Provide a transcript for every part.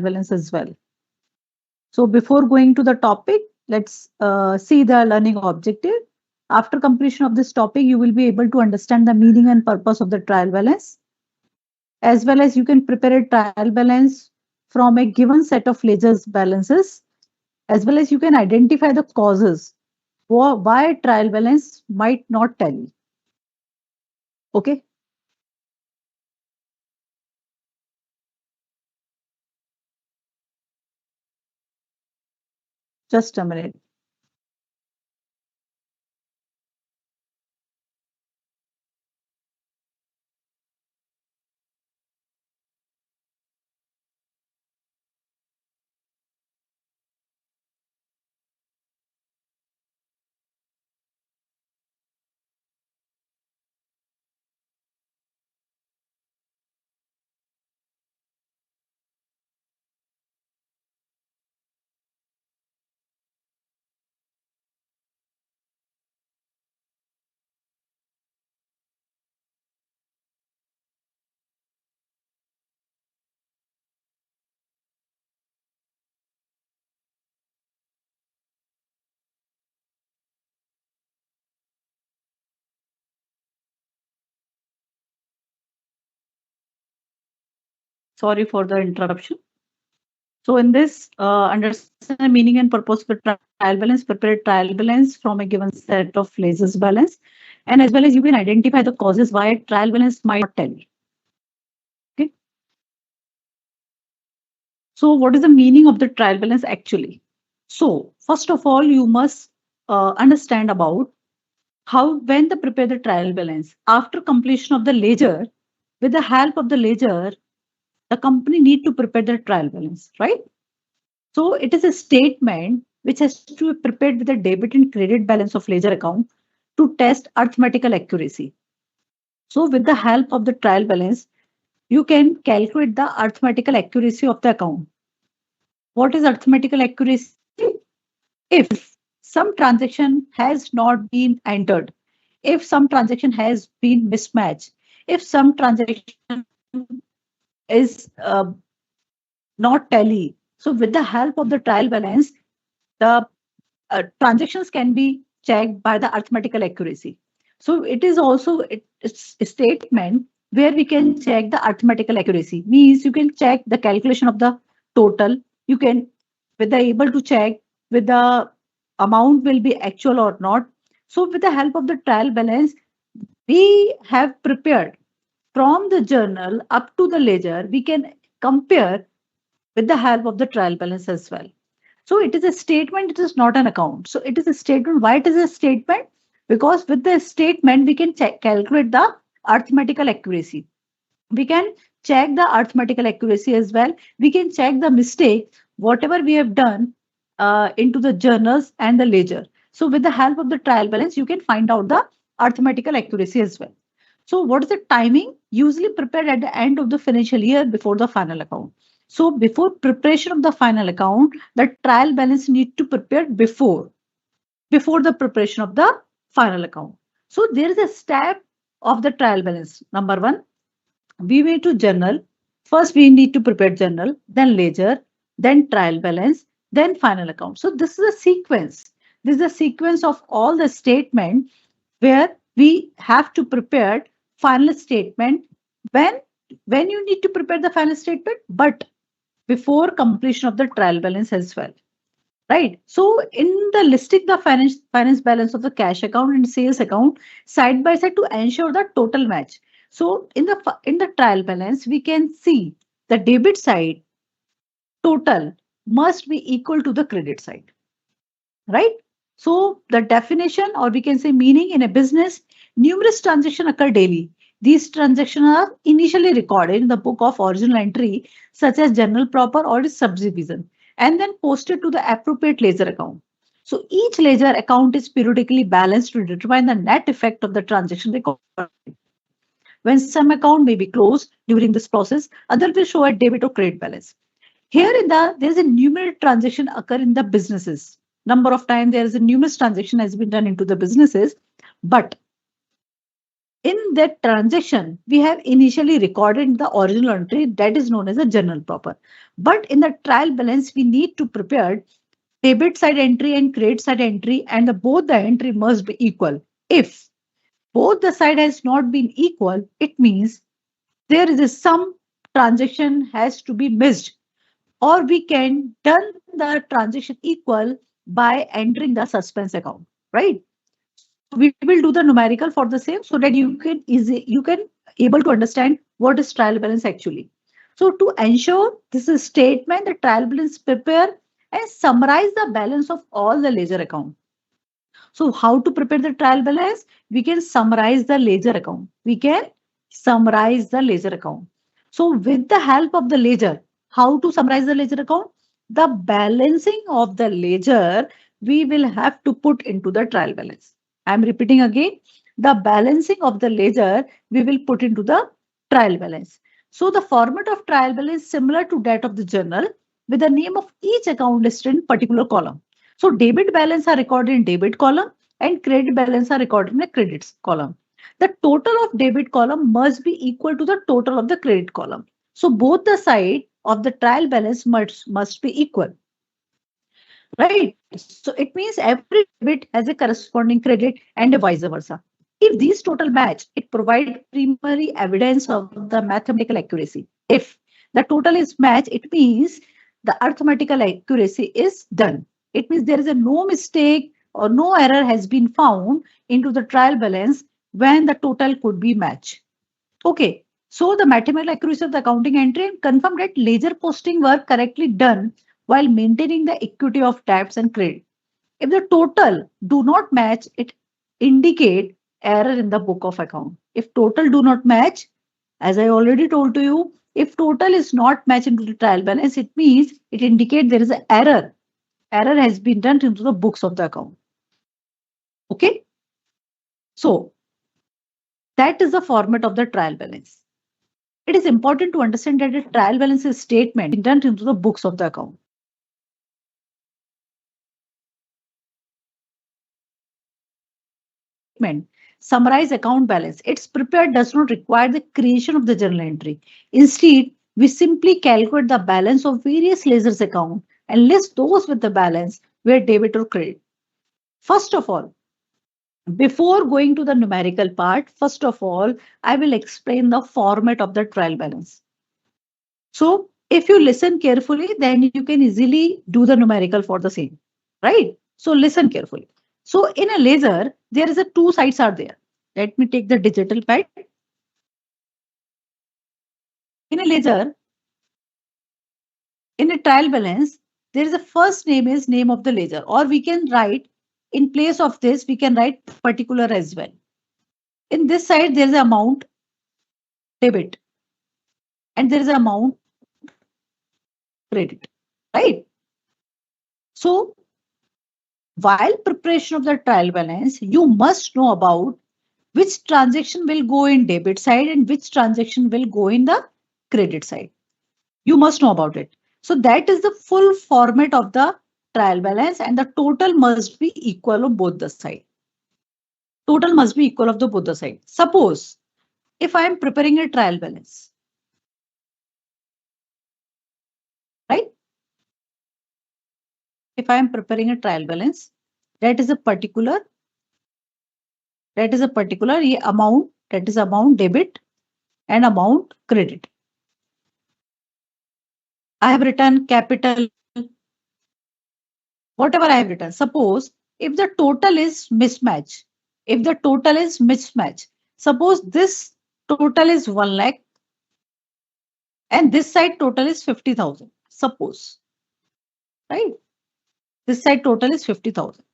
balance as well. So before going to the topic, let's see the learning objective. After completion of this topic, you will be able to understand the meaning and purpose of the trial balance, as well as you can prepare a trial balance from a given set of ledgers balances, as well as you can identify the causes why trial balance might not tally. Okay, just a minute. Sorry for the interruption. So in this, understand the meaning and purpose of a trial balance, prepare a trial balance from a given set of ledgers balance, and as well as you can identify the causes why a trial balance might not tell. Okay. So what is the meaning of the trial balance actually? So first of all, you must understand about how when they prepare the trial balance after completion of the ledger, with the help of the ledger, the company need to prepare the trial balance, right? So it is a statement which has to be prepared with the debit and credit balance of ledger account to test arithmetical accuracy. So with the help of the trial balance, you can calculate the arithmetical accuracy of the account. What is arithmetical accuracy? If some transaction has not been entered, if some transaction has been mismatched, if some transaction is not tally. So with the help of the trial balance, the transactions can be checked by the arithmetical accuracy. So it is also it's a statement where we can check the arithmetical accuracy. Means you can check the calculation of the total. You can with the able to check with the amount will be actual or not. So with the help of the trial balance, we have prepared from the journal up to the ledger. We can compare with the help of the trial balance as well. So it is a statement, it is not an account. So it is a statement. Why it is a statement? Because with the statement, we can calculate the arithmetical accuracy. We can check the arithmetical accuracy as well. We can check the mistake, whatever we have done into the journals and the ledger. So with the help of the trial balance, you can find out the arithmetical accuracy as well. So what is the timing? Usually prepared at the end of the financial year before the final account. So before preparation of the final account, the trial balance need to prepare before the preparation of the final account. So there is a step of the trial balance. Number one, we need to journal. First, we need to prepare journal, then ledger, then trial balance, then final account. So this is a sequence. This is a sequence of all the statement where we have to prepare final statement when when you need to prepare the final statement, but before completion of the trial balance as well. Right. So in the listing the finance balance of the cash account and sales account side by side to ensure the total match. So in the trial balance, we can see the debit side total must be equal to the credit side. Right. So the definition, or we can say meaning, in a business, numerous transactions occur daily. These transactions are initially recorded in the book of original entry, such as general proper or its subdivision, and then posted to the appropriate ledger account. So each ledger account is periodically balanced to determine the net effect of the transaction recorded. When some account may be closed during this process, other will show a debit or credit balance. Here in the there is a numerous transaction occur in the businesses. Number of time there is a numerous transaction has been done into the businesses, but In that transaction, we have initially recorded the original entry that is known as a journal proper. But in the trial balance, we need to prepare debit side entry and credit side entry, and both the entry must be equal. If both the side has not been equal, it means there is some transaction has to be missed, or we can done the transaction equal by entering the suspense account, right? We will do the numerical for the same so that you can able to understand what is trial balance actually. So to ensure this is statement, the trial balance prepare and summarize the balance of all the ledger account. So how to prepare the trial balance? We can summarize the ledger account. We can summarize the ledger account. So with the help of the ledger, how to summarize the ledger account? The balancing of the ledger we will have to put into the trial balance. I am repeating again. The balancing of the ledger we will put into the trial balance. So the format of trial balance is similar to that of the journal with the name of each account listed in particular column. So debit balance are recorded in debit column and credit balance are recorded in the credits column. The total of debit column must be equal to the total of the credit column. So both the side of the trial balance must be equal. Right. So it means every debit has a corresponding credit and vice versa. If these total match, it provides primary evidence of the mathematical accuracy. If the total is match, it means the arithmetical accuracy is done. It means there is a no mistake or no error has been found into the trial balance when the total could be matched. Okay. So the mathematical accuracy of the accounting entry and confirm that ledger posting were correctly done while maintaining the equity of debts and credit. If the total do not match, it indicate error in the book of account. If total do not match, as I already told to you, if total is not matched into the trial balance, it means it indicates there is an error. Error has been done into the books of the account. Okay. So that is the format of the trial balance. It is important to understand that a trial balance is statement done into the books of the account. Summarize account balance. Its prepared does not require the creation of the journal entry. Instead, we simply calculate the balance of various ledgers account and list those with the balance where debit or credit. First of all, before going to the numerical part, first of all, I will explain the format of the trial balance. So if you listen carefully, then you can easily do the numerical for the same, right? So listen carefully. So in a ledger, there is a two sides are there. Let me take the digital pad. In a ledger, in a trial balance, there is a first name is name of the ledger, or we can write in place of this, we can write particular as well. In this side, there is amount debit and there is amount credit, right? So while preparation of the trial balance, you must know about which transaction will go in debit side and which transaction will go in the credit side. You must know about it. So that is the full format of the trial balance and the total must be equal of both the side. Total must be equal of the both the side. Suppose if I am preparing a trial balance, right? If I am preparing a trial balance, that is a particular amount, that is amount debit and amount credit. I have written capital, whatever I have written. Suppose if the total is mismatch, suppose this total is 1 lakh and this side total is 50,000. Suppose, right? This side total is 50,000.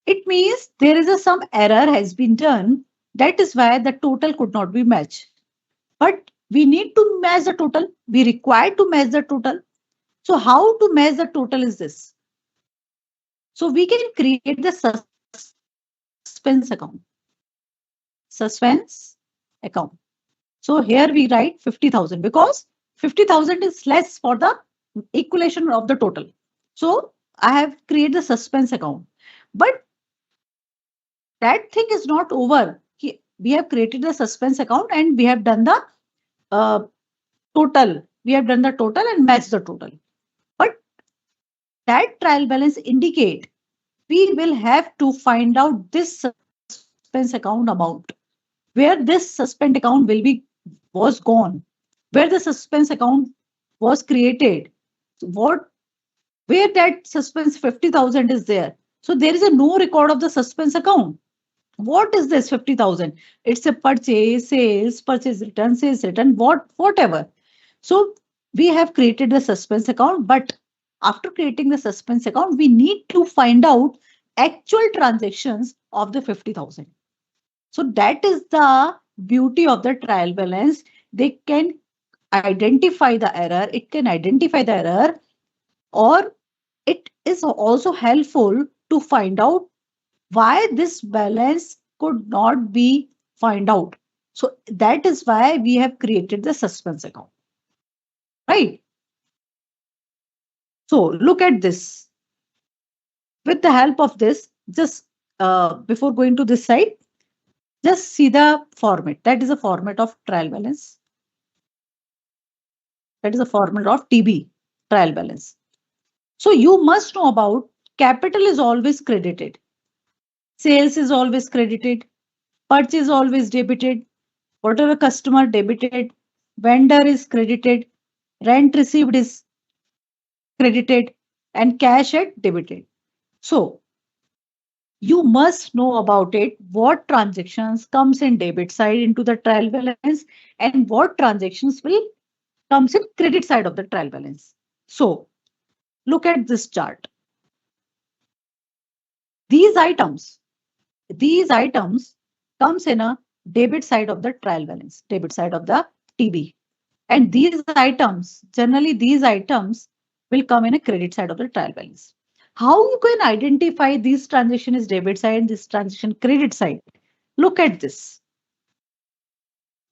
It means there is some error has been done. That is why the total could not be matched. But we need to match the total. We require to match the total. So how to match the total is this? So we can create the suspense account. Suspense account. So here we write 50,000 because 50,000 is less for the equation of the total. So I have created the suspense account. But that thing is not over. we have created the suspense account and we have done the uh, total. We have done the total and matched the total. But that trial balance indicate we will have to find out this suspense account amount, where this suspend account will be was gone, where the suspense account was created, what where that suspense 50,000 is there. So there is a no record of the suspense account. What is this 50,000? It's a purchase return, sales return, whatever. So we have created the suspense account, but after creating the suspense account, we need to find out actual transactions of the 50,000. So that is the beauty of the trial balance. They can identify the error, it can identify the error, or it is also helpful to find out why this balance could not be find out. So that is why we have created the suspense account, right? So look at this. With the help of this, just before going to this side, just see the format. That is a format of trial balance. That is a format of TB, trial balance. So you must know about capital is always credited, sales is always credited, purchase always debited, whatever customer debited, vendor is credited, rent received is credited, and cash at debited. So you must know about it, what transactions comes in debit side into the trial balance and what transactions will comes in credit side of the trial balance. So look at this chart. These items, these items comes in a debit side of the trial balance, debit side of the TB. And these items, generally these items will come in a credit side of the trial balance. How you can identify this transaction is debit side and this transaction credit side? Look at this.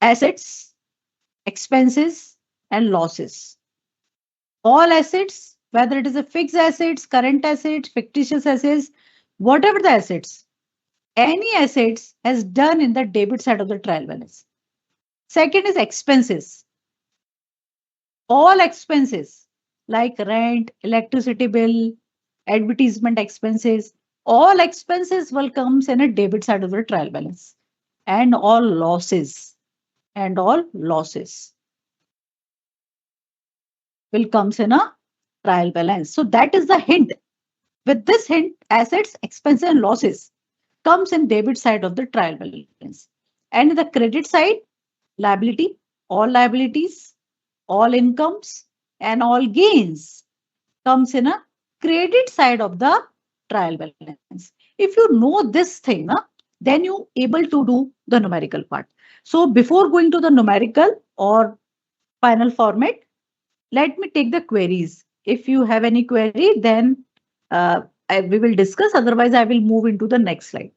Assets, expenses, and losses. All assets, whether it is a fixed assets, current assets, fictitious assets, whatever the assets, any assets has done in the debit side of the trial balance. Second is expenses. All expenses like rent, electricity bill, advertisement expenses, all expenses will comes in a debit side of the trial balance. And all losses, and all losses will comes in a trial balance. So that is the hint. With this hint, assets, expenses, and losses comes in debit side of the trial balance. And in the credit side, liability, all liabilities, all incomes, and all gains comes in a credit side of the trial balance. If you know this thing, then you able to do the numerical part. So before going to the numerical or final format, let me take the queries. If you have any query, then we will discuss. Otherwise, I will move into the next slide.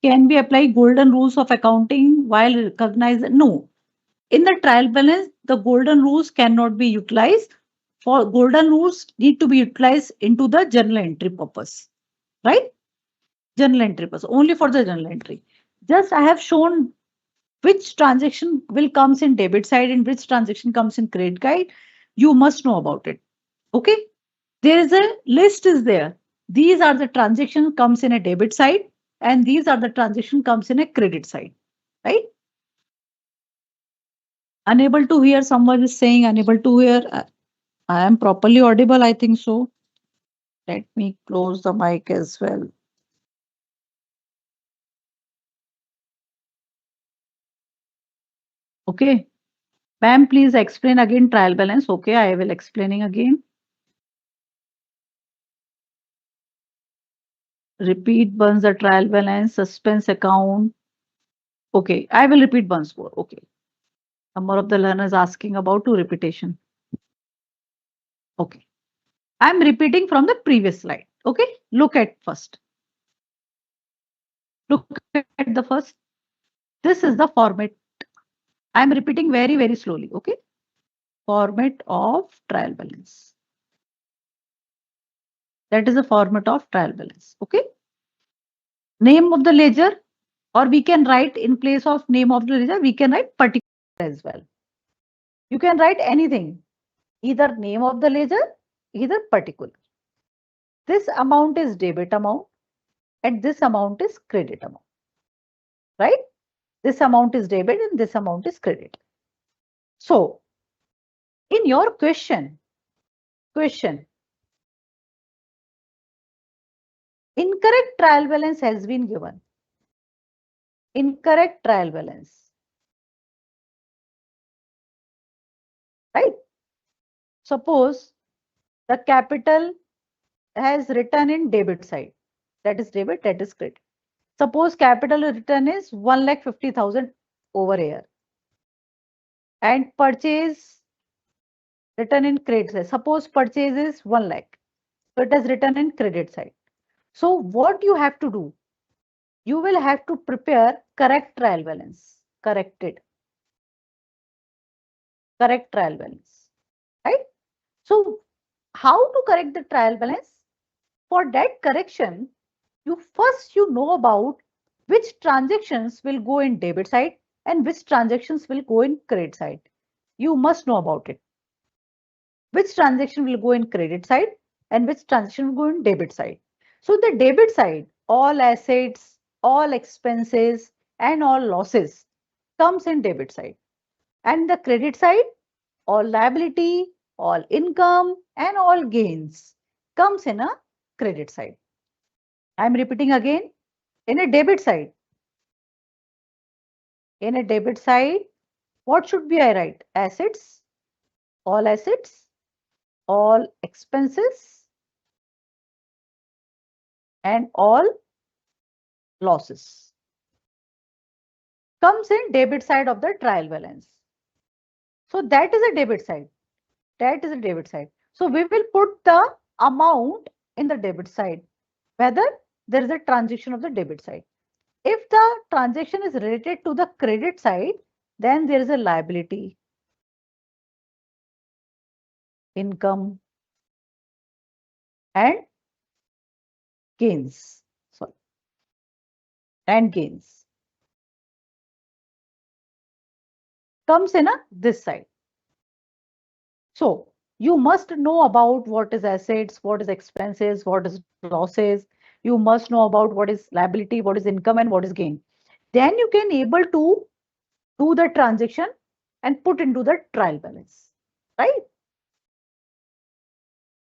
Can we apply golden rules of accounting while recognize? No. In the trial balance, the golden rules cannot be utilized. For golden rules need to be utilized into the journal entry purpose, right? Journal entry purpose, only for the journal entry. Just I have shown which transaction will comes in debit side and which transaction comes in credit side. You must know about it. Okay. There is a list is there. These are the transaction comes in a debit side and these are the transaction comes in a credit side, right? Unable to hear, someone is saying unable to hear. I am properly audible, I think so. Let me close the mic as well. Okay. Ma'am, please explain again trial balance. Okay, I will explaining again. Repeat once the trial balance, suspense account. Okay, I will repeat once more. Okay. Number of the learners asking about two repetition. Okay. I'm repeating from the previous slide. Okay. Look at first. Look at the first. This is the format. I'm repeating very, very slowly. Okay. Format of trial balance. That is a format of trial balance. Okay. Name of the ledger, or we can write in place of name of the ledger, we can write particular as well. You can write anything, either name of the ledger, either particular. This amount is debit amount and this amount is credit amount, right? This amount is debit and this amount is credit. So in your question, incorrect trial balance has been given. Incorrect trial balance, right? Suppose the capital has written in debit side. That is debit, that is credit. Suppose capital return is 1,50,000 over here. And purchase written in credit side. Suppose purchase is 1 lakh. So it is written in credit side. So what you have to do? You will have to prepare correct trial balance. Corrected. Correct trial balance. Right? So how to correct the trial balance? For that correction, you know about which transactions will go in debit side and which transactions will go in credit side. You must know about it. Which transaction will go in credit side and which transaction will go in debit side. So the debit side, all assets, all expenses and all losses comes in debit side. And the credit side, all liability, all income and all gains comes in a credit side. I'm repeating again. In a debit side, what should be I write? Assets, all expenses and all losses comes in debit side of the trial balance. So that is a debit side. That is a debit side. So we will put the amount in the debit side, whether there is a transaction of the debit side. If the transaction is related to the credit side, then there is a liability, income, and gains. Sorry, and gains comes in this side. So you must know about what is assets, what is expenses, what is losses. You must know about what is liability, what is income, and what is gain. Then you can able to do the transaction and put into the trial balance, right?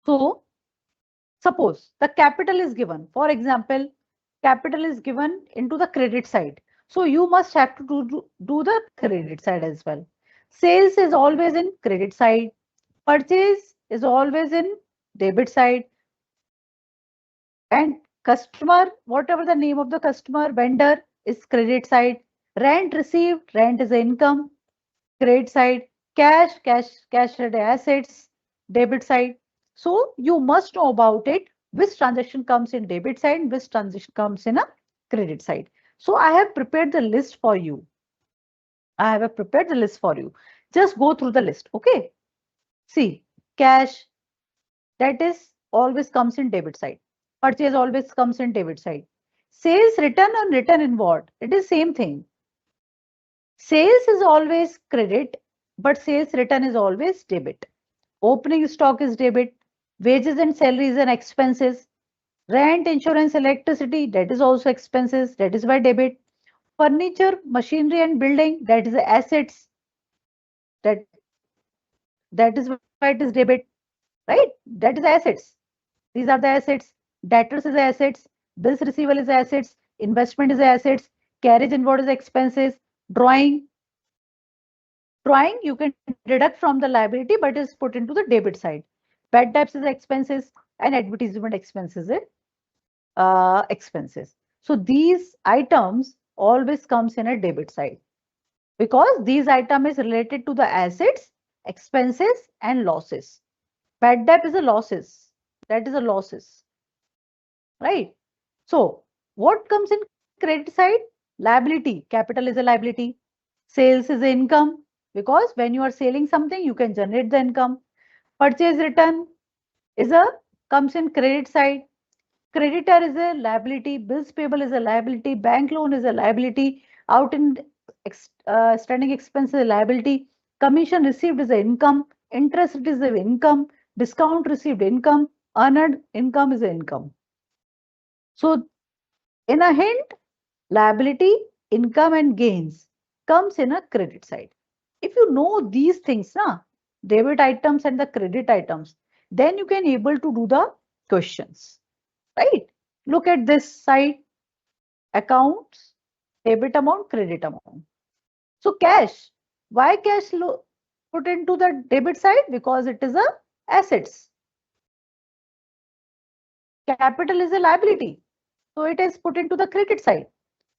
So suppose the capital is given. For example, capital is given into the credit side. So you must have to do the credit side as well. Sales is always in credit side. Purchase is always in debit side. And customer, whatever the name of the customer, vendor is credit side. Rent received, rent is income, credit side. Cash are the assets, debit side. So you must know about it, which transaction comes in debit side, which transaction comes in a credit side. So I have prepared the list for you. Just go through the list. Okay. See, cash, that is always comes in debit side. Purchase always comes in debit side. Sales return and return in what? It is same thing. Sales is always credit, but sales return is always debit. Opening stock is debit. Wages and salaries and expenses. Rent, insurance, electricity, that is also expenses. That is why debit. Furniture, machinery and building, that is assets. That is why it is debit, right? That is assets. These are the assets. Debtors is assets. Bills receivable is assets. Investment is assets. Carriage inward is expenses. Drawing you can deduct from the liability, but is put into the debit side. Bad debts is expenses and advertisement expenses is expenses. So these items always comes in a debit side because these item is related to the assets, expenses and losses. Bad debt is a losses. That is a losses, right? So what comes in credit side? Liability. Capital is a liability. Sales is income because when you are selling something, you can generate the income. Purchase return is a comes in credit side. Creditor is a liability. Bills payable is a liability. Bank loan is a liability. Out in standing expense is a liability. Commission received is a income. Interest is a income. Discount received income. Earned income is a income. So in a hint, liability, income and gains comes in a credit side. If you know these things, debit items and the credit items, then you can able to do the questions, right? Look at this side, accounts, debit amount, credit amount. So cash, why cash put into the debit side? Because it is a assets. Capital is a liability. So it is put into the credit side.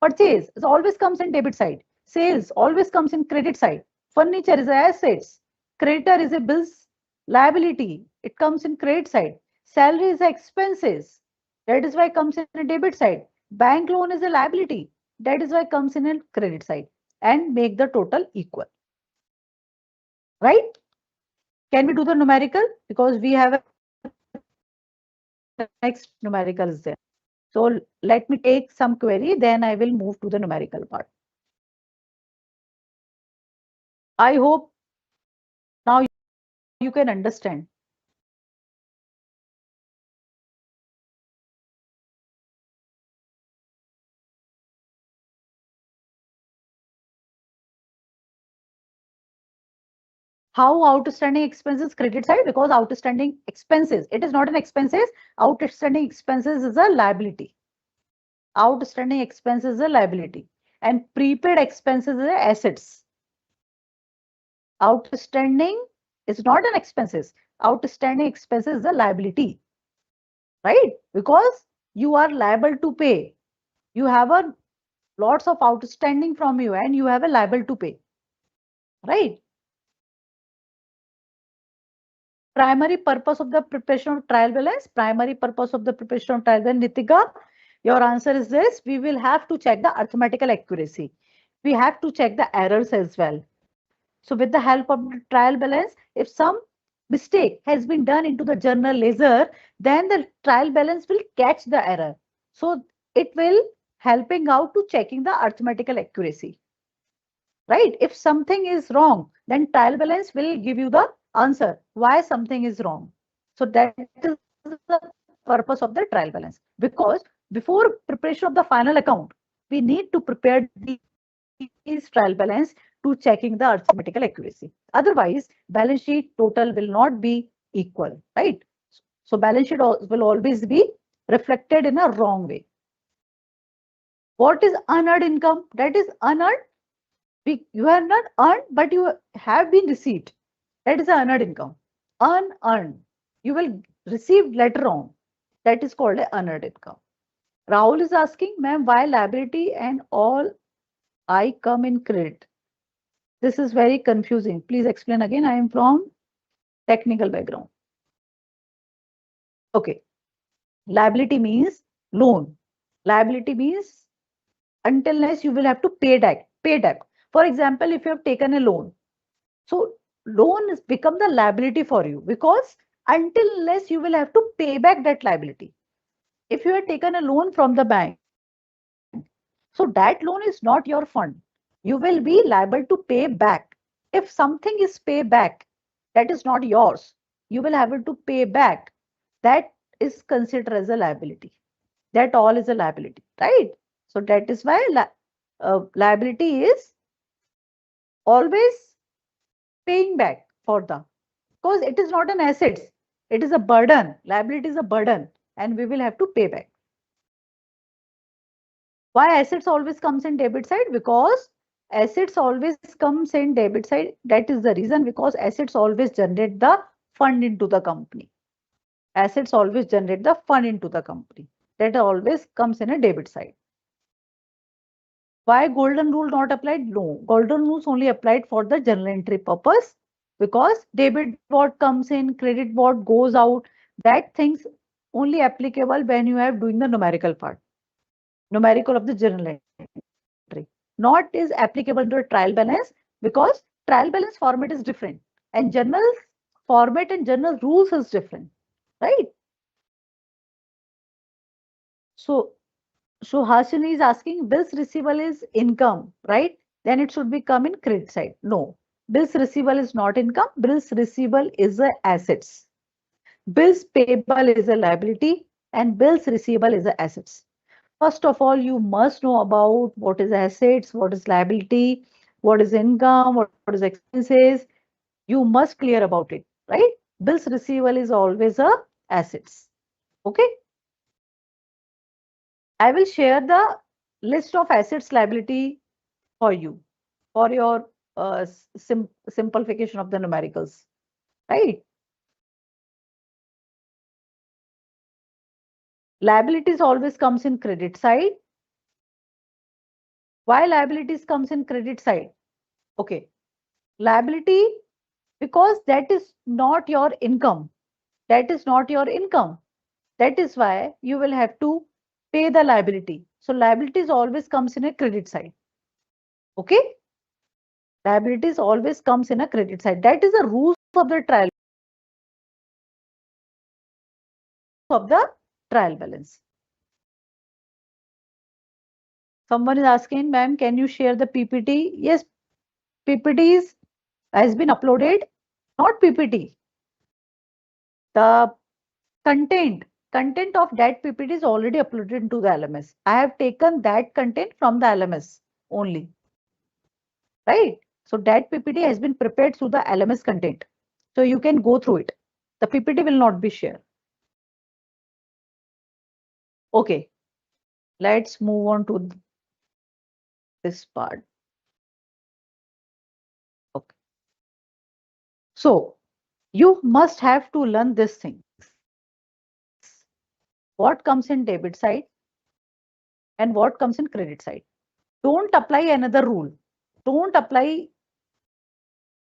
Purchase always comes in debit side. Sales always comes in credit side. Furniture is a assets. Creditor is a bills liability. It comes in credit side. Salary is a expenses. That is why it comes in a debit side. Bank loan is a liability. That is why it comes in a credit side. And make the total equal. Right? Can we do the numerical? Because we have a next numerical is there. So let me take some query, then I will move to the numerical part. I hope now you can understand. How outstanding expenses credit side? Because outstanding expenses, it is not an expenses. Outstanding expenses is a liability. Outstanding expenses is a liability. And prepaid expenses is assets. Outstanding is not an expenses. Outstanding expenses is a liability. Right? Because you are liable to pay. You have a lots of outstanding from you and you have a liable to pay. Right? Primary purpose of the preparation of trial balance. Primary purpose of the preparation of trial balance. Nitika, your answer is this. We will have to check the arithmetical accuracy. We have to check the errors as well. So with the help of the trial balance, if some mistake has been done into the journal ledger, then the trial balance will catch the error. So it will helping out to checking the arithmetical accuracy. Right? If something is wrong, then trial balance will give you the answer why something is wrong. So that is the purpose of the trial balance. Because before preparation of the final account, we need to prepare these trial balance to checking the arithmetical accuracy. Otherwise, balance sheet total will not be equal, right? So balance sheet will always be reflected in a wrong way. What is unearned income? That is unearned. You have not earned, but you have been received. That is unearned income. Unearned. You will receive later on. That is called a unearned income. Rahul is asking, ma'am, why liability and all I come in credit? This is very confusing. Please explain again. I am from technical background. Okay. Liability means loan. Liability means until unless you will have to pay back. Pay back. For example, if you have taken a loan, so loan has become the liability for you because until unless you will have to pay back that liability. If you have taken a loan from the bank, so that loan is not your fund. You will be liable to pay back. If something is pay back, that is not yours. You will have to pay back. That is considered as a liability. That all is a liability, right? So that is why liability is always paying back for the, because it is not an asset, it is a burden. Liability is a burden and we will have to pay back. Why assets always comes in debit side? Because assets always comes in debit side. That is the reason, because assets always generate the fund into the company. Assets always generate the fund into the company. That always comes in a debit side. Why golden rule not applied? No, golden rules only applied for the journal entry purpose, because debit what comes in, credit what goes out, that things only applicable when you are doing the numerical part, numerical of the journal entry. not is applicable to a trial balance, because trial balance format is different and journal format and journal rules is different, right? So Hasini is asking, bills receivable is income, right? Then it should be come in credit side. No, bills receivable is not income. Bills receivable is a assets. Bills payable is a liability and bills receivable is a assets. First of all, you must know about what is assets, what is liability, what is income, what is expenses. You must clear about it, right? Bills receivable is always a assets. Okay. I will share the list of assets liability for you for your simplification of the numericals, right? Liabilities always comes in credit side. Why liabilities comes in credit side? Okay, liability, because that is not your income. That is not your income. That is why you will have to pay the liability. So liabilities always comes in a credit side. Okay, liabilities always comes in a credit side. That is the rules of the trial balance. Someone is asking, ma'am, can you share the PPT? Yes, PPTs has been uploaded, not PPT. The content of that PPT is already uploaded into the LMS. I have taken that content from the LMS only, right? So that PPT has been prepared through the LMS content. So you can go through it. The PPT will not be shared. Okay, let's move on to this part. Okay. So you must have to learn this thing. What comes in debit side and what comes in credit side. Don't apply another rule. Don't apply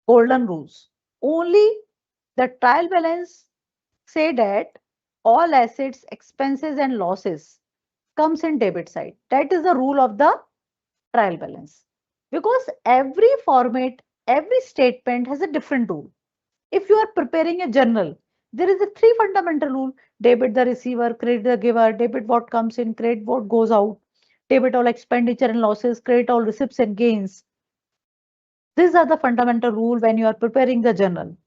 golden rules. Only the trial balance say that all assets, expenses and losses comes in debit side. That is the rule of the trial balance. Because every format, every statement has a different rule. If you are preparing a journal, there is a three fundamental rule: debit the receiver, credit the giver, debit what comes in, credit what goes out, debit all expenditure and losses, credit all receipts and gains. These are the fundamental rule when you are preparing the journal.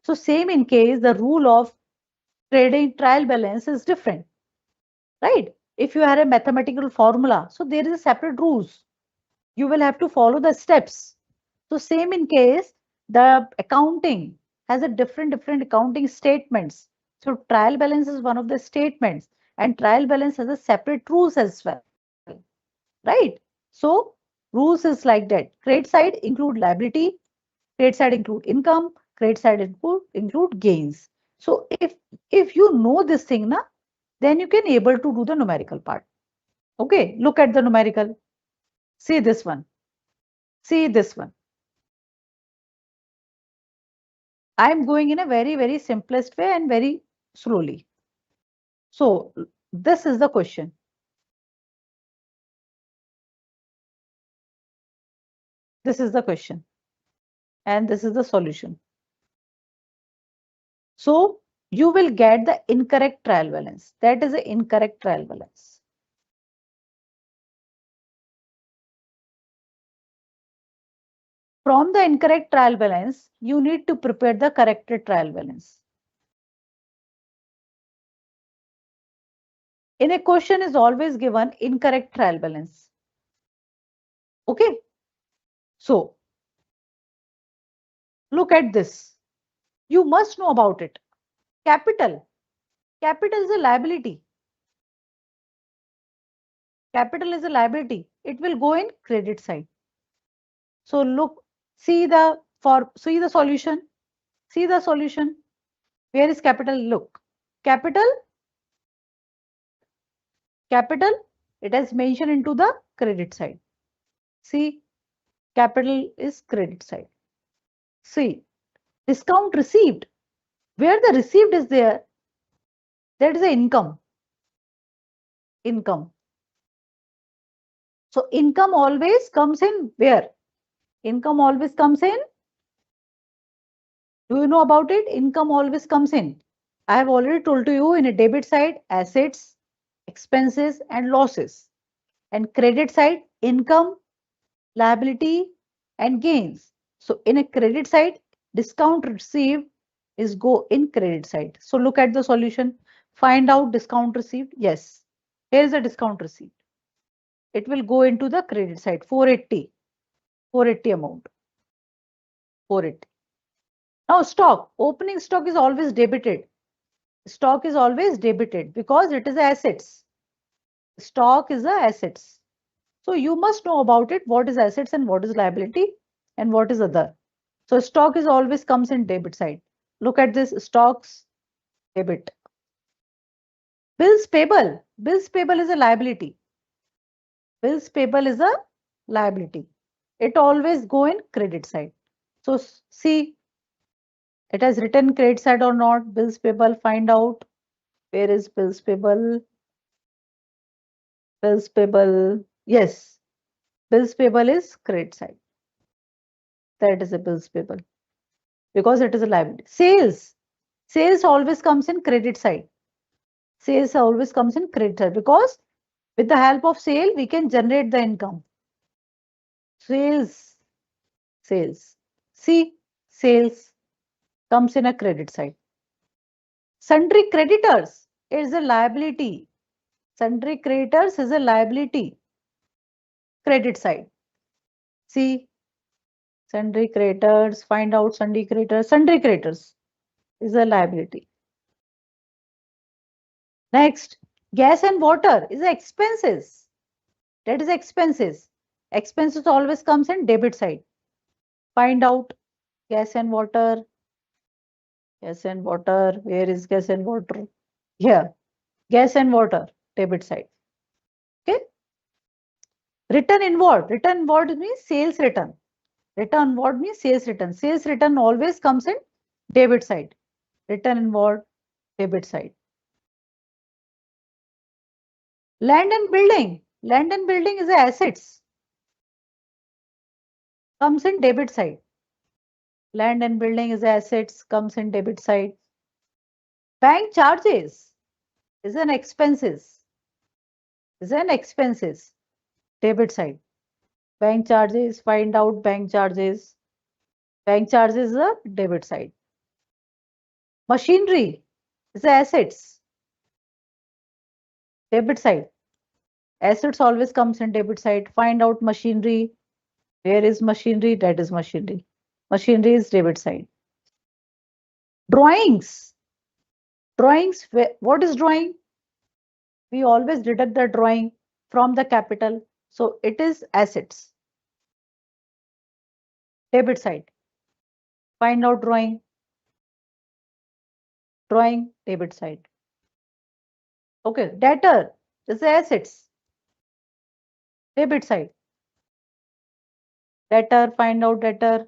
So same in case the rule of trading trial balance is different, right? If you have a mathematical formula, so there is a separate rules. You will have to follow the steps. So same in case the accounting has a different accounting statements. So trial balance is one of the statements and trial balance has a separate rules as well, right? So rules is like that. Credit side include liability, credit side include income, credit side include gains. So if you know this thing, na, then you can able to do the numerical part. Okay, look at the numerical. See this one. See this one. I'm going in a very simplest way and very slowly. So this is the question. This is the question. And this is the solution. So you will get the incorrect trial balance. That is the incorrect trial balance. From the incorrect trial balance, you need to prepare the corrected trial balance. In a question is always given incorrect trial balance. Okay. So look at this. You must know about it. Capital. Capital is a liability. Capital is a liability. It will go in credit side. So look, see the solution. See the solution. Where is capital? Look. Capital, it has mentioned into the credit side. See, capital is credit side. See, discount received. Where the received is there, that is the income. Income. So income always comes in where? Income always comes in. Do you know about it? Income always comes in. I have already told to you in a debit side, assets, expenses, and losses. And credit side, income, liability, and gains. So in a credit side, discount received is go in credit side. So look at the solution. Find out discount received. Yes, here is a discount received. It will go into the credit side. 480. 480 amount. 480. Now stock. Opening stock is always debited. Stock is always debited because it is assets. Stock is the assets. So you must know about it. What is assets and what is liability and what is other. So stock is always comes in debit side. Look at this stocks debit. Bills payable. Bills payable is a liability. Bills payable is a liability. It always go in credit side. So see, it has written credit side or not. Bills payable, find out. Where is bills payable? Bills payable. Yes, bills payable is credit side. That is a bills payable because it is a liability. Sales. Sales always comes in credit side. Sales always comes in credit side because with the help of sale, we can generate the income. Sales, sales. See, sales comes in a credit side. Sundry creditors is a liability. Sundry creditors is a liability. Credit side. See, sundry creditors, find out sundry creditors. Sundry creditors is a liability. Next, gas and water is expenses. That is expenses. Expenses always comes in debit side. Find out gas and water. Gas and water. Where is gas and water? Here. Gas and water. Debit side. Okay. Return inward. Return inward means sales return. Return inward means sales return. Sales return always comes in debit side. Return inward. Debit side. Land and building. Land and building is assets. Comes in debit side. Land and building is assets. Comes in debit side. Bank charges is an expenses. Is an expenses. Debit side. Bank charges. Find out bank charges. Bank charges is a debit side. Machinery is assets. Debit side. Assets always comes in debit side. Find out machinery. Where is machinery? That is machinery. Machinery is debit side. Drawings. Drawings. What is drawing? We always deduct the drawing from the capital. So it is assets. Debit side. Find out drawing. Drawing, debit side. Okay. Debtor is assets. Debit side. Debtor, find out debtor.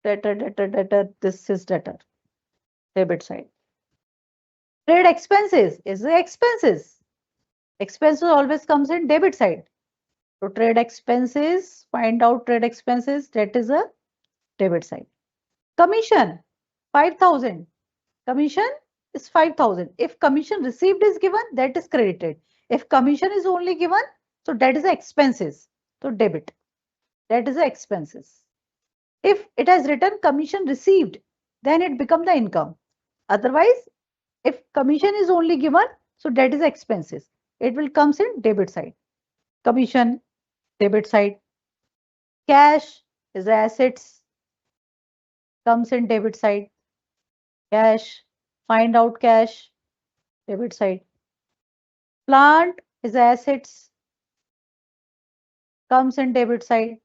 Debtor. This is debtor. Debit side. Trade expenses is the expenses. Expenses always comes in debit side. So trade expenses, find out trade expenses, that is a debit side. Commission, 5,000. Commission is 5,000. If commission received is given, that is credited. If commission is only given, so that is expenses. So debit. That is the expenses. If it has written commission received, then it become the income. Otherwise, if commission is only given, so that is expenses. It will comes in debit side. Commission, debit side. Cash is assets, comes in debit side. Cash, find out cash, debit side. Plant is assets, comes in debit side.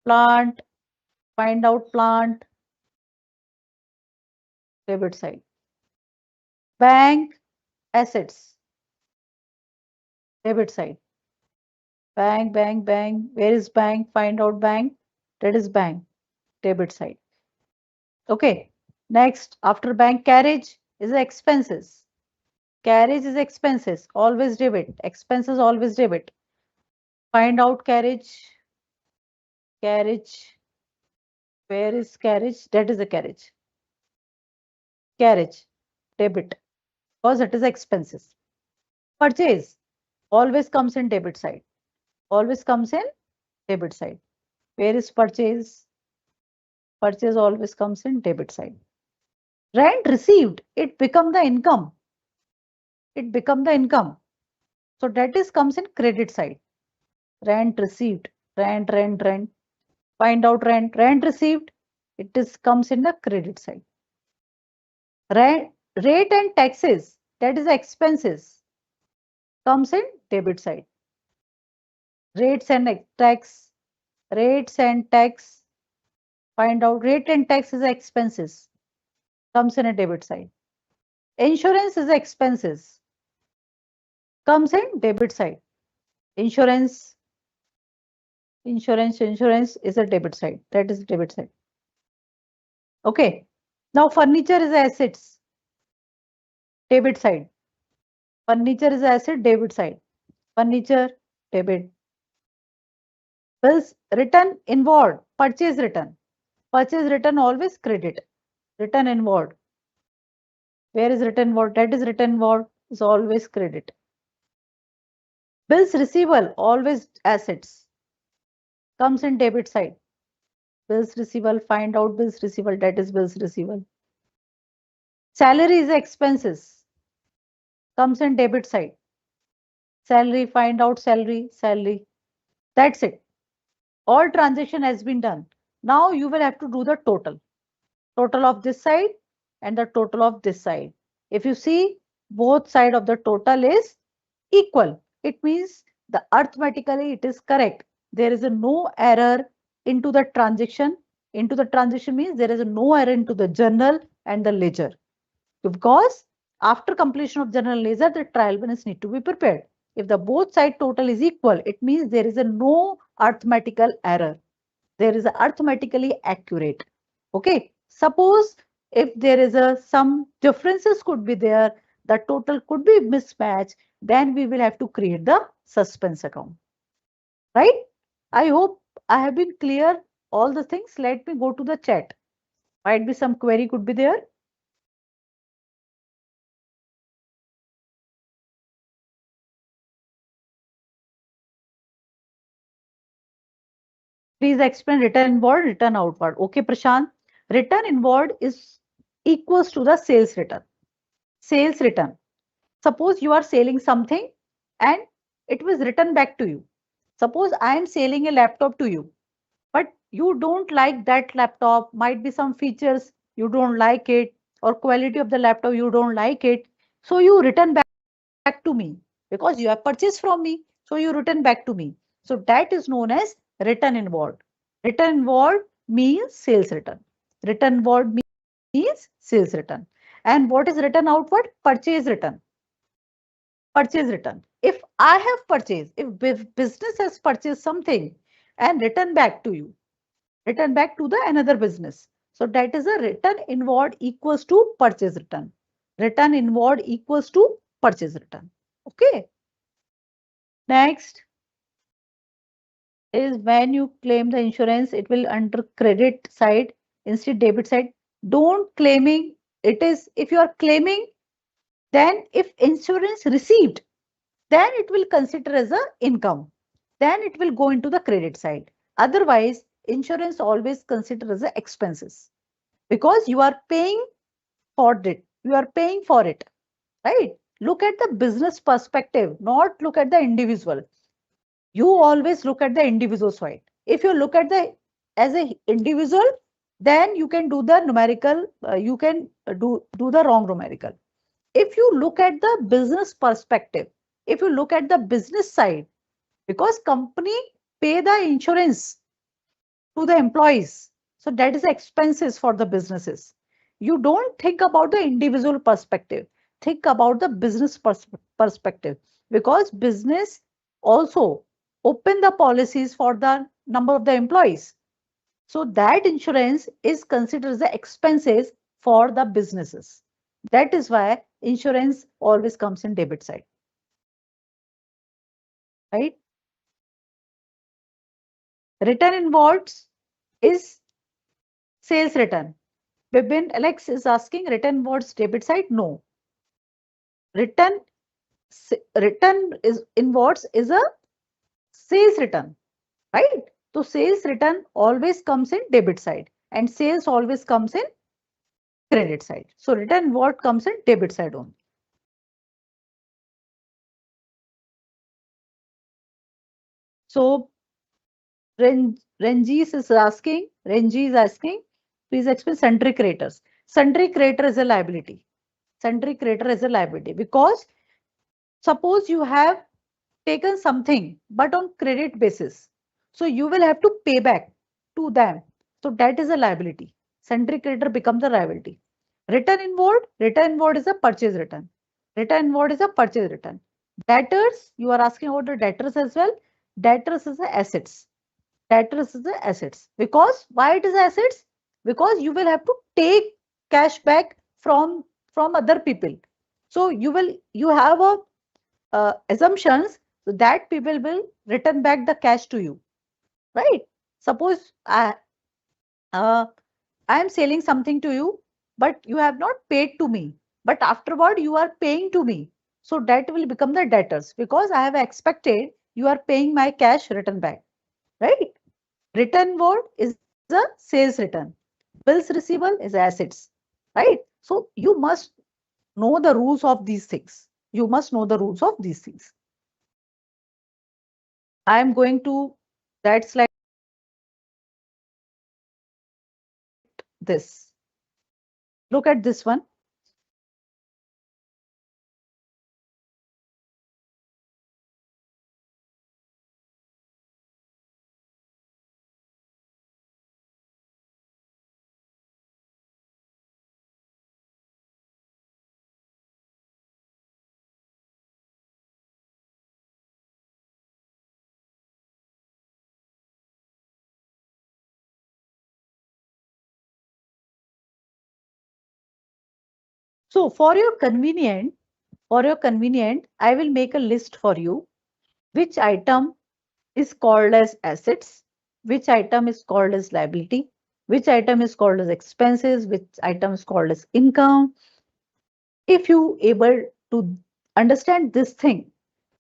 Plant, find out plant, debit side. Bank, assets, debit side. Bank. Where is bank? Find out bank. That is bank, debit side. Okay. Next, after bank, carriage is expenses. Carriage is expenses, always debit. Expenses always debit. Find out carriage. Carriage. Where is carriage? That is a carriage. Carriage. Debit. Because it is expenses. Purchase. Always comes in debit side. Always comes in debit side. Where is purchase? Purchase always comes in debit side. Rent received. It become the income. It become the income. So that is comes in credit side. Rent received. Rent. Find out rent. Rent received. It is comes in the credit side. Rate and taxes. That is expenses. Comes in debit side. Rates and tax. Rates and tax. Find out rate and tax is expenses. Comes in a debit side. Insurance is expenses. Comes in debit side. Insurance is a debit side. That is debit side. Okay. Now furniture is assets. Debit side. Furniture is asset. Debit side. Furniture debit. Bills written inward. Purchase return. Purchase return always credit. Return inward. Where is written inward? That is written inward is always credit. Bills receivable always assets. Comes in debit side. Bills receivable, find out bills receivable, that is bills receivable. Salary is expenses. Comes in debit side. Salary, find out salary. That's it. All transaction has been done. Now you will have to do the total. Total of this side and the total of this side. If you see both side of the total is equal, it means the arithmetically it is correct. There is a no error into the transaction. Into the transaction means there is a no error into the journal and the ledger. Because after completion of journal ledger, the trial balance need to be prepared. If the both side total is equal, it means there is a no arithmetical error. There is a arithmetically accurate. Okay. Suppose if there is a some differences could be there, the total could be mismatched, then we will have to create the suspense account. Right? I hope I have been clear all the things. Let me go to the chat. Might be some query could be there. Please explain return inward, return outward. Okay, Prashant. Return inward is equals to the sales return. Sales return. Suppose you are selling something and it was returned back to you. Suppose I am selling a laptop to you, but you don't like that laptop, might be some features you don't like it, or quality of the laptop you don't like it. So you return back to me because you have purchased from me. So you return back to me. So that is known as return inward. Return inward means sales return. Return inward means sales return. And what is return outward? Purchase return. Purchase return. If I have purchased, if business has purchased something and return back to you, return back to the another business. So that is a return inward equals to purchase return. Return inward equals to purchase return. Okay. Next is when you claim the insurance, it will under credit side instead debit side. Don't claiming it is if you are claiming, then if insurance received, then it will consider as a income. Then it will go into the credit side. Otherwise, insurance always consider as a expenses because you are paying for it. You are paying for it, right? Look at the business perspective, not look at the individual. You always look at the individual side. If you look at the as a individual, then you can do the numerical, you can do the wrong numerical. If you look at the business perspective, if you look at the business side, because company pay the insurance to the employees, so that is expenses for the businesses. You don't think about the individual perspective, think about the business perspective, because business also open the policies for the number of the employees. So that insurance is considered as the expenses for the businesses. That is why insurance always comes in debit side. Right? Return inwards is sales return. Bibin Alex is asking return inwards debit side. No. Return return is inwards is a sales return, right? So sales return always comes in debit side and sales always comes in credit side. So return inward comes in debit side only. So Renjis is asking, please explain sundry creditors. Sundry creditor is a liability. Sundry creditor is a liability because suppose you have taken something but on credit basis. So you will have to pay back to them. So that is a liability. Sundry creditor becomes a liability. Return inward is a purchase return. Return inward is a purchase return. Debtors, you are asking about the debtors as well. Debtors is the assets. Debtors is the assets. Because why it is assets? Because you will have to take cash back from other people. So you have a assumptions so that people will return back the cash to you, right? Suppose uh, I am selling something to you, but you have not paid to me, but afterward you are paying to me. So that will become the debtors because I have expected you are paying my cash return back, right? Return word is a sales return. Bills receivable is assets, right? So you must know the rules of these things. You must know the rules of these things. I am going to that slide. This. Look at this one. So for your convenient, I will make a list for you. Which item is called as assets, which item is called as liability, which item is called as expenses, which item is called as income. If you able to understand this thing,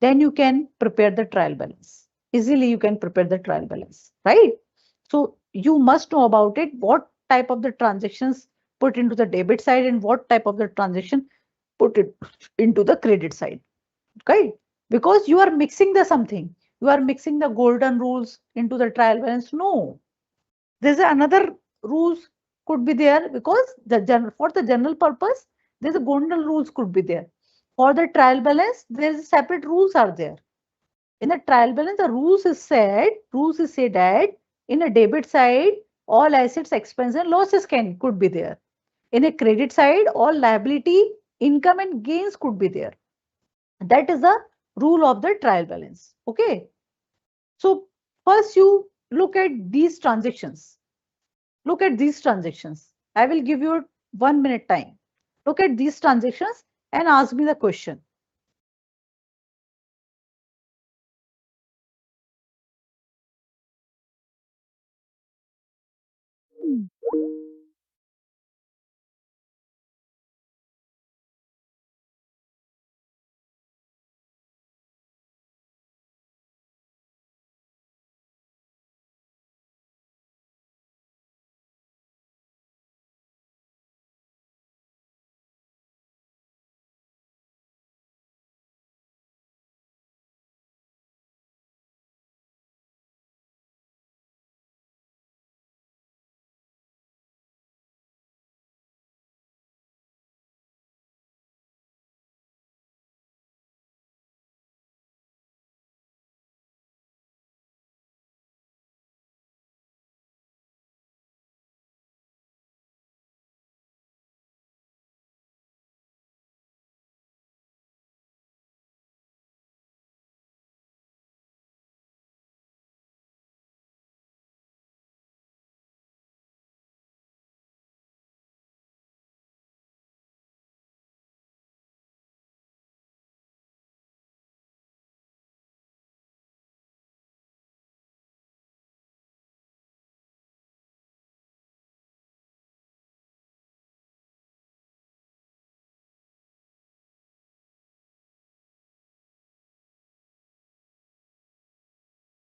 then you can prepare the trial balance. Easily you can prepare the trial balance, right? So you must know about it, what type of the transactions put into the debit side and what type of the transaction put it into the credit side, okay? Because you are mixing the something, you are mixing the golden rules into the trial balance. No, there's another rules could be there because for the general purpose, there's a golden rules could be there. For the trial balance, there's separate rules are there. In the trial balance, the rules is said that in a debit side, all assets, expense and losses could be there. In a credit side, all liability, income and gains could be there. That is the rule of the trial balance. Okay. So first you look at these transactions. Look at these transactions. I will give you 1 minute time. Look at these transactions and ask me the question.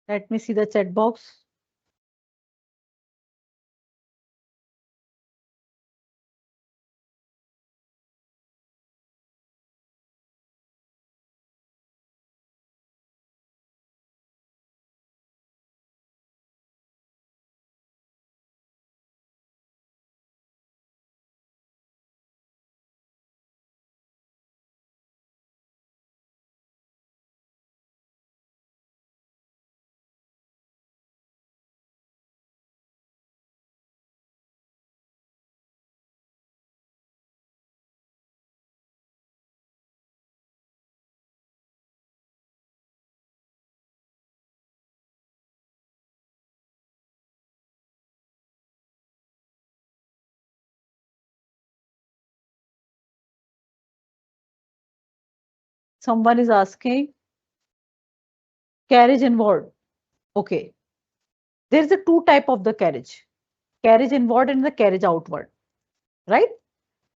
Let me see the chat box. Someone is asking carriage inward. Okay. There is a two type of the carriage inward and the carriage outward, right?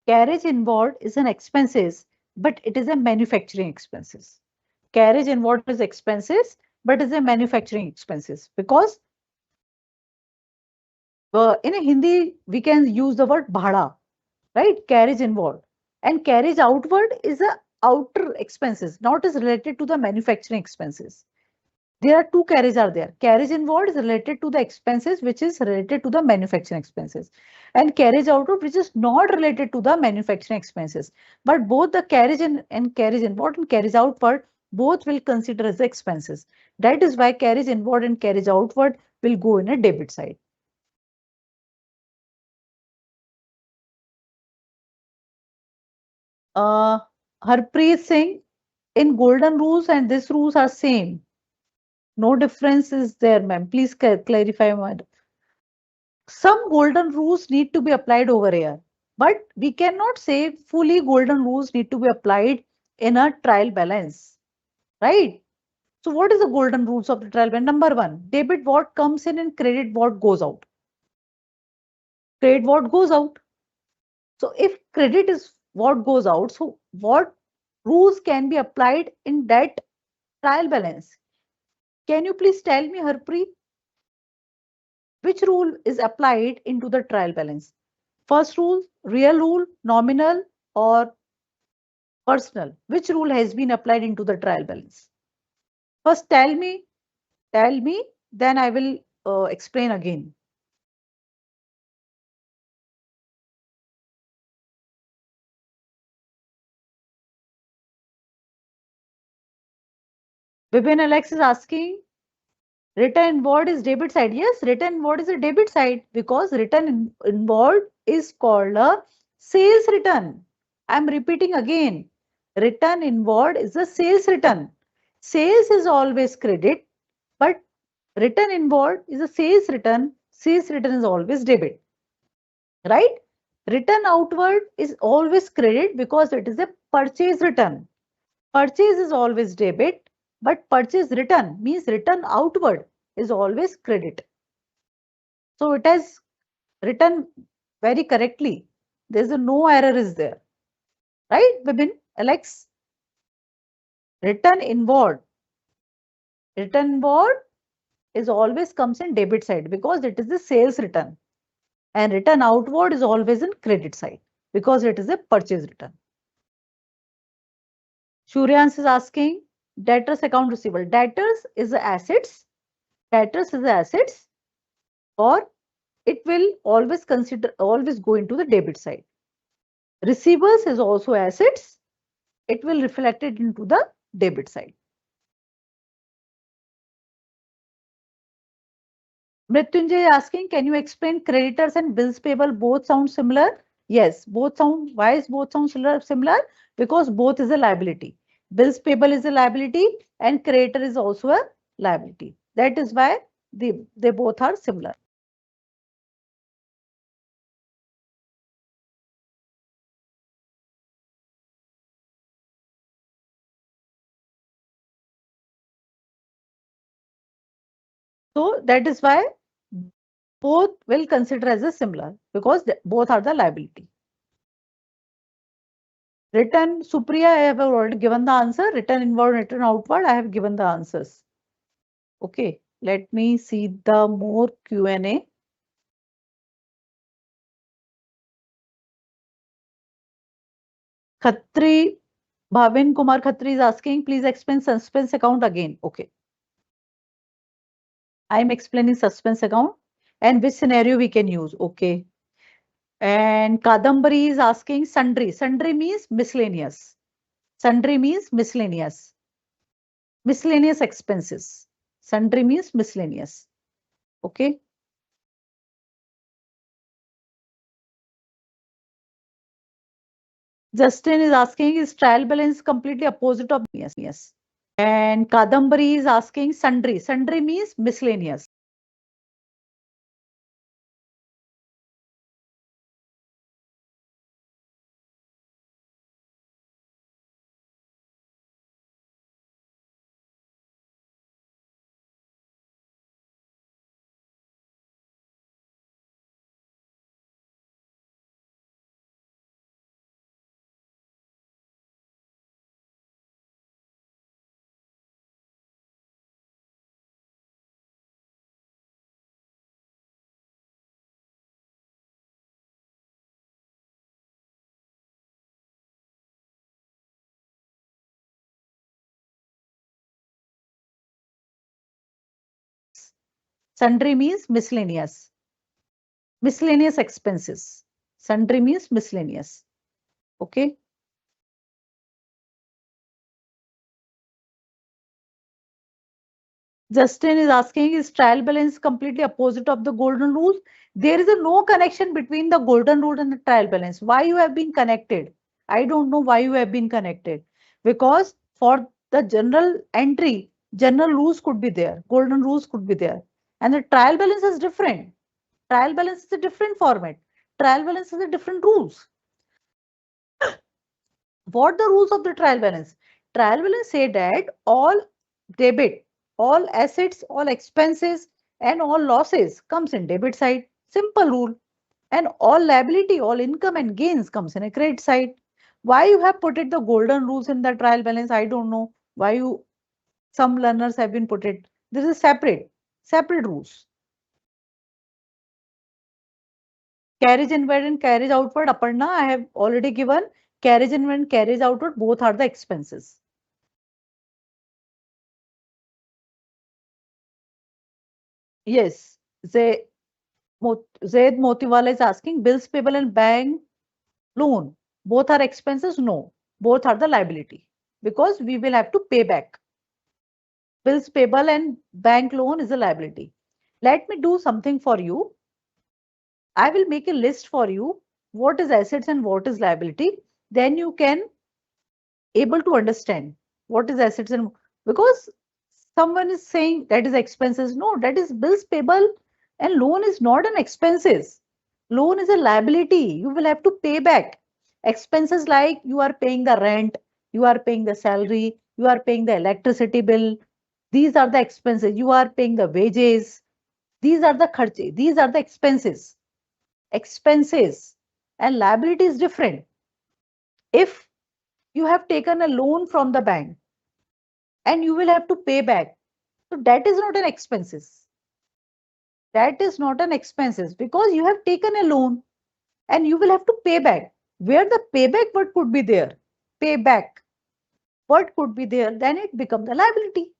Carriage inward is an expenses, but it is a manufacturing expenses. Carriage inward is expenses, but is a manufacturing expenses because in a Hindi we can use the word bhada, right? Carriage inward and carriage outward is a outer expenses, not is related to the manufacturing expenses. There are two carriage are there. Carriage inward is related to the expenses which is related to the manufacturing expenses, and carriage outward which is not related to the manufacturing expenses. But both the carriage in and carriage inward and carriage outward both will consider as the expenses. That is why carriage inward and carriage outward will go in a debit side. Harpreet Singh, in golden rules and this rules are same. No difference is there, ma'am. Please clarify, madam. Some golden rules need to be applied over here, but we cannot say fully golden rules need to be applied in a trial balance, right? So what is the golden rules of the trial balance? Number one, debit what comes in and credit what goes out. Credit what goes out. So if credit is what goes out, so what rules can be applied in that trial balance? Can you please tell me, Harpreet, which rule is applied into the trial balance? First rule, real rule, nominal, or personal? Which rule has been applied into the trial balance? First, tell me, then I will explain again. Vibin Alex is asking, written inward is debit side. Yes, written inward is a debit side because written inward is called a sales return. I'm repeating again. Written inward is a sales return. Sales is always credit, but written inward is a sales return. Sales return is always debit, right? Return outward is always credit because it is a purchase return. Purchase is always debit, but purchase return means return outward is always credit. So it has written very correctly. There's a no error is there, right, Vibin, Alex? Return inward. Return inward is always comes in debit side because it is the sales return, and return outward is always in credit side because it is a purchase return. Shuryans is asking debtors account receivable. Debtors is the assets. Debtors is the assets, or it will always go into the debit side. Receivables is also assets. It will reflect it into the debit side. Mrityunjay asking, can you explain creditors and bills payable both sound similar? Yes, both sound. Why is both sound similar? Because both is a liability. Bills payable is a liability and creditor is also a liability. That is why they both are similar. So that is why both will consider as a similar because both are the liability. Written, Supriya, I have already given the answer. Written inward, written outward, I have given the answers. Okay. Let me see the more Q&A. Khatri, Bhavin Kumar Khatri is asking, please explain suspense account again. Okay. I'm explaining suspense account and which scenario we can use. Okay. And Kadambari is asking sundry. Sundry means miscellaneous. Sundry means miscellaneous. Miscellaneous expenses. Sundry means miscellaneous. Okay. Justin is asking, is trial balance completely opposite of yes. And Kadambari is asking sundry. Sundry means miscellaneous. Sundry means miscellaneous. Miscellaneous expenses. Sundry means miscellaneous. Okay. Justin is asking, is trial balance completely opposite of the golden rule? There is a no connection between the golden rule and the trial balance. Why you have been connected? I don't know why you have been connected. Because for the general entry, general rules could be there, golden rules could be there. And the trial balance is different. Trial balance is a different format. Trial balance is a different rules. What the rules of the trial balance? Trial balance say that all debit, all assets, all expenses, and all losses comes in debit side. Simple rule. And all liability, all income and gains comes in a credit side. Why you have put it the golden rules in the trial balance? I don't know why you some learners have been put it. This is separate rules. Carriage inward and carriage outward, Aparna, I have already given carriage inward and carriage outward, both are the expenses. Yes, Zaid Motiwala is asking bills payable and bank loan, both are expenses? No, both are the liability because we will have to pay back. Bills payable and bank loan is a liability. Let me do something for you. I will make a list for you. What is assets and what is liability? Then you can able to understand what is assets and because someone is saying that is expenses. No, that is bills payable and loan is not an expenses. Loan is a liability. You will have to pay back. Expenses like you are paying the rent, you are paying the salary, you are paying the electricity bill. These are the expenses. You are paying the wages. These are the kharche. These are the expenses. Expenses and liability is different. If you have taken a loan from the bank and you will have to pay back, so that is not an expenses. That is not an expenses because you have taken a loan and you will have to pay back. Where the payback word could be there, payback word could be there, then it becomes a liability.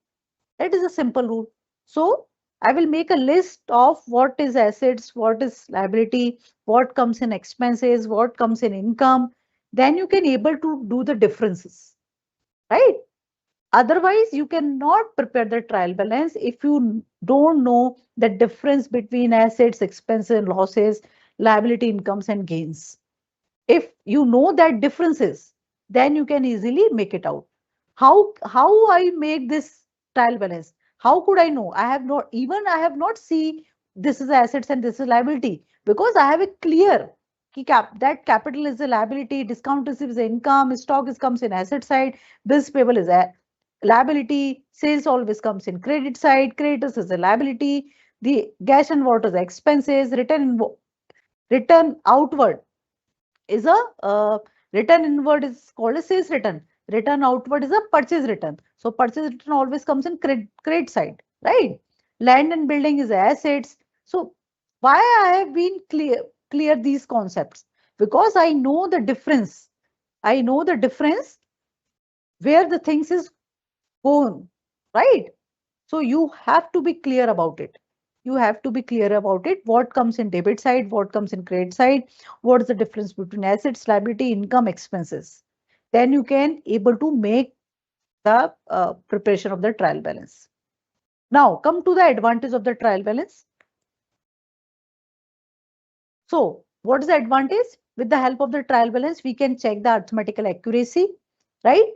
That is a simple rule. So I will make a list of what is assets, what is liability, what comes in expenses, what comes in income. Then you can able to do the differences, right? Otherwise, you cannot prepare the trial balance if you don't know the difference between assets, expenses, and losses, liability, incomes, and gains. If you know that differences, then you can easily make it out. How I make this trial balance? How could I know? I have not see this is assets and this is liability because I have a clear that capital is a liability, discount receipt is income, stock is comes in asset side, bills payable is a liability, sales always comes in credit side, creditors is a liability, the gas and water is expenses, return outward is a return inward is called a sales return. Return outward is a purchase return. So purchase return always comes in credit side, right? Land and building is assets. So why I have been clear these concepts? Because I know the difference. I know the difference where the things is going, right? So you have to be clear about it. You have to be clear about it. What comes in debit side, what comes in credit side, what is the difference between assets, liability, income, expenses. Then you can able to make the preparation of the trial balance. Now come to the advantage of the trial balance. So what is the advantage? With the help of the trial balance, we can check the arithmetical accuracy, right?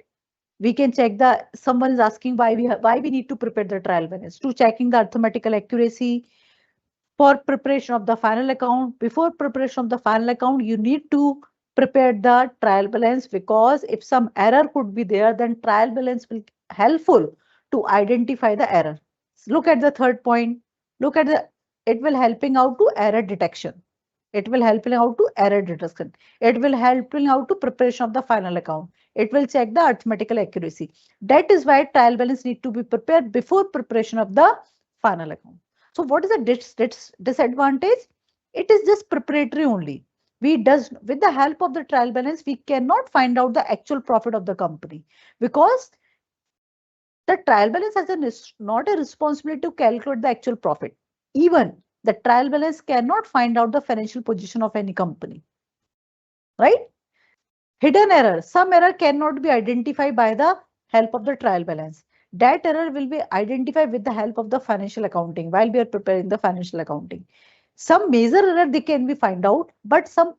We can check the, someone is asking why we need to prepare the trial balance. To checking the arithmetical accuracy, for preparation of the final account. Before preparation of the final account, you need to prepare the trial balance, because if some error could be there, then trial balance will helpful to identify the error. Look at the third point. Look at the, it will helping out to error detection. It will helping out to error detection. It will helping out to preparation of the final account. It will check the arithmetical accuracy. That is why trial balance need to be prepared before preparation of the final account. So what is the disadvantage? It is just preparatory only. We does, with the help of the trial balance, we cannot find out the actual profit of the company, because the trial balance has not a responsibility to calculate the actual profit. Even the trial balance cannot find out the financial position of any company, right? Hidden error. Some error cannot be identified by the help of the trial balance. That error will be identified with the help of the financial accounting while we are preparing the financial accounting. Some major error they can be find out, but some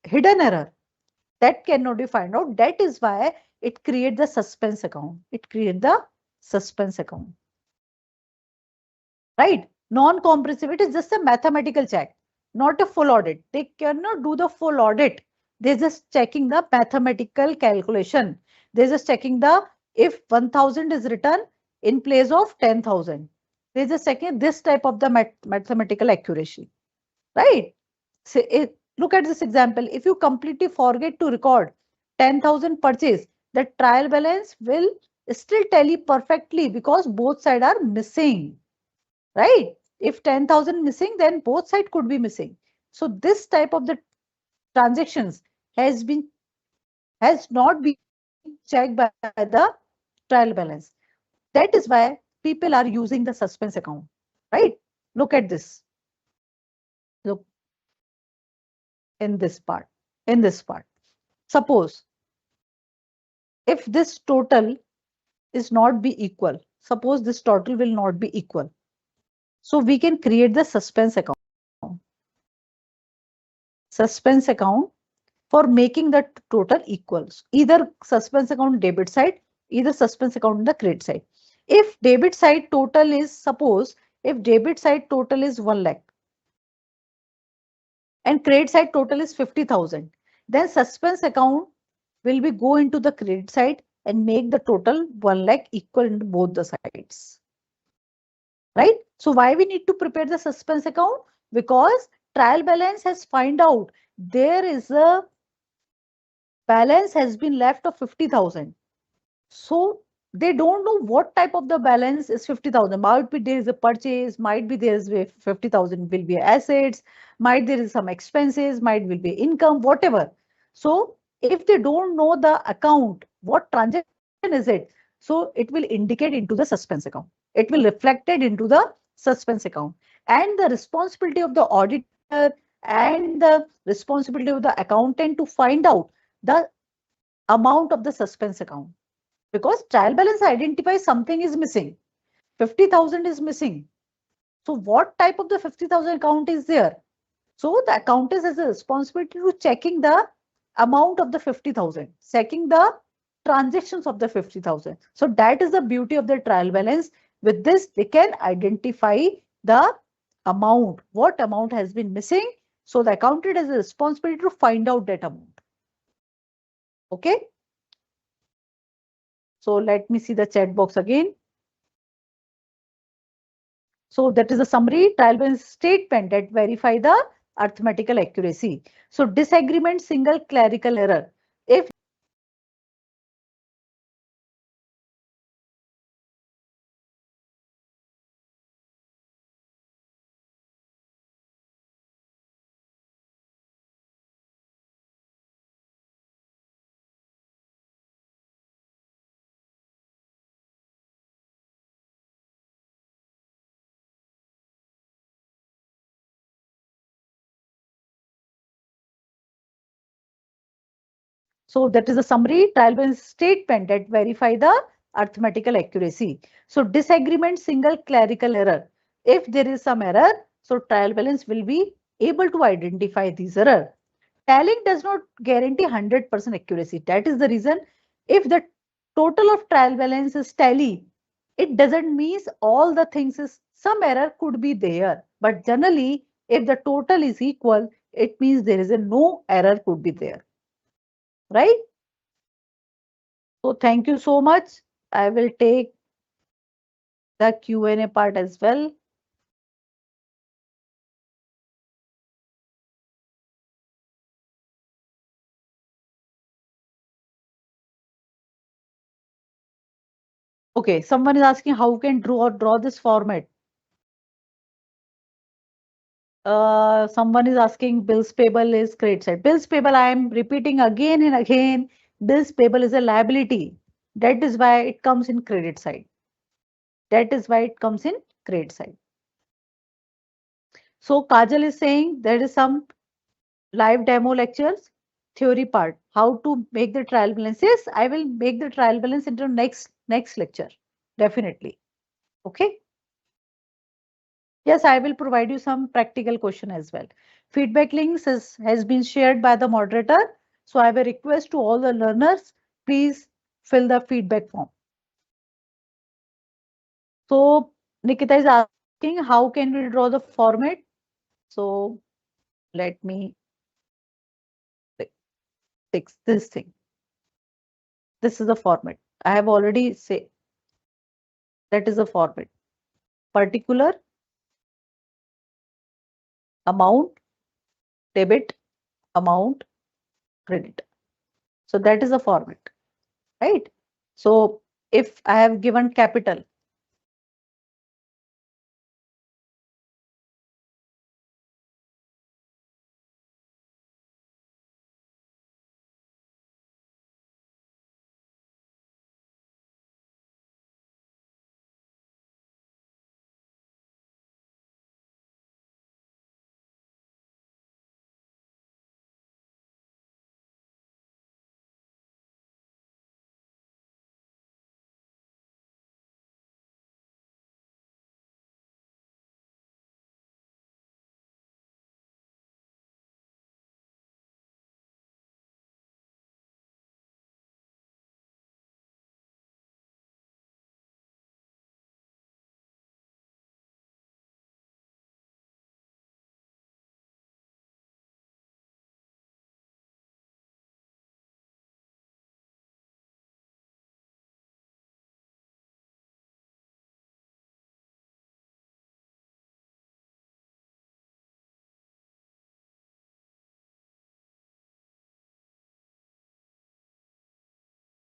hidden error that cannot be find out. That is why it creates the suspense account. It creates the suspense account. Right? Non-comprehensive, it is just a mathematical check, not a full audit. They cannot do the full audit. They're just checking the mathematical calculation. They're just checking the, if 1000 is written in place of 10,000. They're just checking this type of the mathematical accuracy. Right? So look at this example. If you completely forget to record 10,000 purchase, the trial balance will still tally perfectly because both sides are missing, right? If 10,000 missing, then both sides could be missing. So this type of the transactions has not been checked by the trial balance. That is why people are using the suspense account, right? Look at this. Look in this part. In this part. Suppose if this total is not be equal, suppose this total will not be equal. So we can create the suspense account. Suspense account for making the total equals. Either suspense account debit side, either suspense account on the credit side. If debit side total is, suppose if debit side total is 1 lakh and credit side total is 50,000, then suspense account will be go into the credit side and make the total 1 lakh equal in both the sides. Right? So why we need to prepare the suspense account? Because trial balance has find out there is a balance has been left of 50,000. So they don't know what type of the balance is 50,000. Might be there is a purchase, might be there is 50,000 will be assets, might there is some expenses, might will be income, whatever. So if they don't know the account, what transaction is it? So it will indicate into the suspense account. It will reflected into the suspense account. And the responsibility of the auditor and the responsibility of the accountant to find out the amount of the suspense account, because trial balance identifies something is missing. 50,000 is missing. So what type of the 50,000 account is there? So the accountant has a responsibility to checking the amount of the 50,000, checking the transactions of the 50,000. So that is the beauty of the trial balance. With this, they can identify the amount, what amount has been missing. So the accountant has a responsibility to find out that amount. Okay. So let me see the chat box again. So that is a summary trial balance statement that verify the arithmetical accuracy. So disagreement, single clerical error. If So that is a summary trial balance statement that verify the arithmetical accuracy. So disagreement, single clerical error. If there is some error, so trial balance will be able to identify these error. Tallying does not guarantee 100% accuracy. That is the reason if the total of trial balance is tally, it doesn't mean all the things is some error could be there. But generally, if the total is equal, it means there is a no error could be there. Right? So thank you so much. I will take the Q&A part as well. Okay, someone is asking how can draw this format. Someone is asking bills payable is credit side. Bills payable, I am repeating again and again. Bills payable is a liability. That is why it comes in credit side. That is why it comes in credit side. So Kajal is saying there is some live demo lectures, theory part, how to make the trial balance. Yes, I will make the trial balance into next lecture, definitely. Okay. Yes, I will provide you some practical question as well. Feedback links has been shared by the moderator. So I have a request to all the learners, please fill the feedback form. So Nikita is asking how can we draw the format? So let me fix this thing. This is the format. I have already said that is the format. Particular amount, debit, amount, credit. So that is the format, right? So if I have given capital,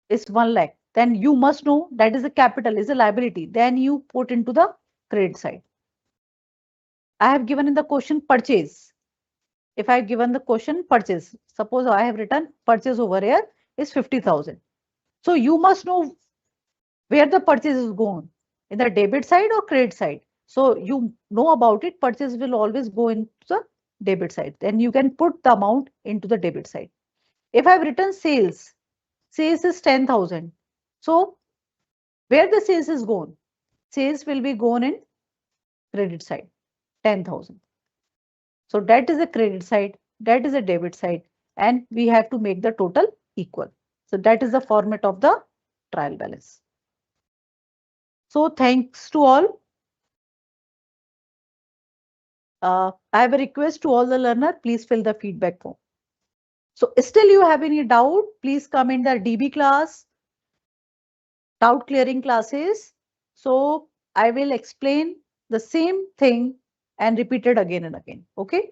is 1 lakh, then you must know that is a capital, is a liability. Then you put into the credit side. I have given in the question purchase. If I have given the question purchase, suppose I have written purchase over here is 50,000. So you must know where the purchase is going, in the debit side or credit side. So you know about it, purchase will always go into the debit side. Then you can put the amount into the debit side. If I've written sales, sales is 10,000. So where the sales is gone? Sales will be gone in credit side, 10,000. So that is a credit side, that is a debit side, and we have to make the total equal. So that is the format of the trial balance. So thanks to all. I have a request to all the learner, please fill the feedback form. So still you have any doubt, please come in the DB class, doubt clearing classes. So I will explain the same thing and repeat it again and again. Okay.